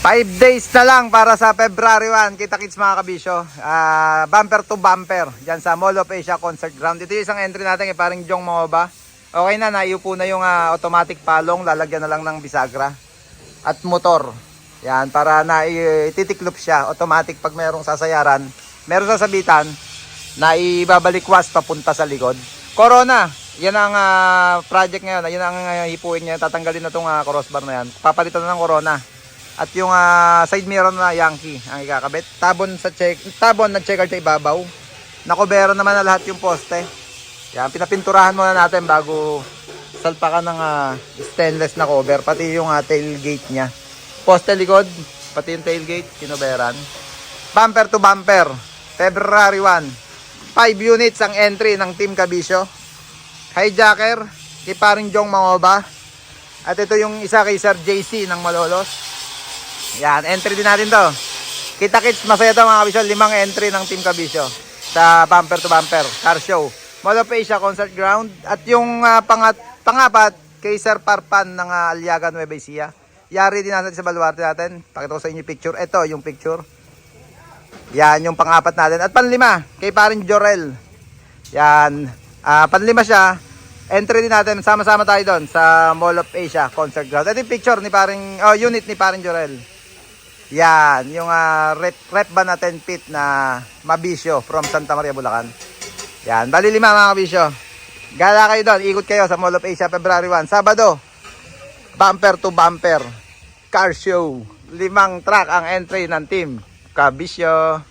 5 days na lang para sa February 1. Kita-kits mga kabisyo. Bumper to bumper. Diyan sa Mall of Asia Concert Ground. Ito yung isang entry natin kay paring Jong Mangoba. Okay na, naiupo na yung automatic palong. Lalagyan na lang ng bisagra. At motor. Yan, para na ititiklop siya. Automatic pag merong sasayaran. Merong sasabitan na ibabalikwas papunta sa likod. Corona. Yan ang project ngayon. Yan ang hipuin niya. Tatanggalin na itong crossbar na yan. Papalitan na ng Corona. At yung side mirror na Yankee ang ikakabit. Tabon na checker sa ibabaw. Nakobero naman na lahat yung poste. Yan, pinapinturahan muna natin bago salpakan ng stainless na cover. Pati yung tailgate niya. Poste likod, pati yung tailgate, kinoberan. Bumper to bumper, February 1. 5 units ang entry ng Team Kabisyo. Hijacker, kay paring Jong Mangoba. At ito yung isa kay Sir JC ng Malolos. Yan, entry din natin to. Kita-kits, masaya to mga kabisyo. 5 entry ng Team Kabisyo sa bumper to bumper car show Mall of Asia Concert Ground. At yung pangapat kay Sir Parpan ng Aliaga Nueva Ecija. Yari din natin sa baluarte natin. Pakita ko sa inyo yung picture. Ito yung picture. Yan yung pangapat natin. At panlima kay paring Jorel. Yan, panlima siya. Entry din natin, sama-sama tayo doon sa Mall of Asia Concert Ground. Ito yung picture ni paring unit ni paring Jorel. Yan, yung rep ba na 10 feet na Mabisyo from Santa Maria, Bulacan. Yan, bali 5 mga kabisyo. Gala kayo doon, ikot kayo sa Mall of Asia February 1. Sabado, bumper to bumper car show. 5 truck ang entry ng Team Kabisyo.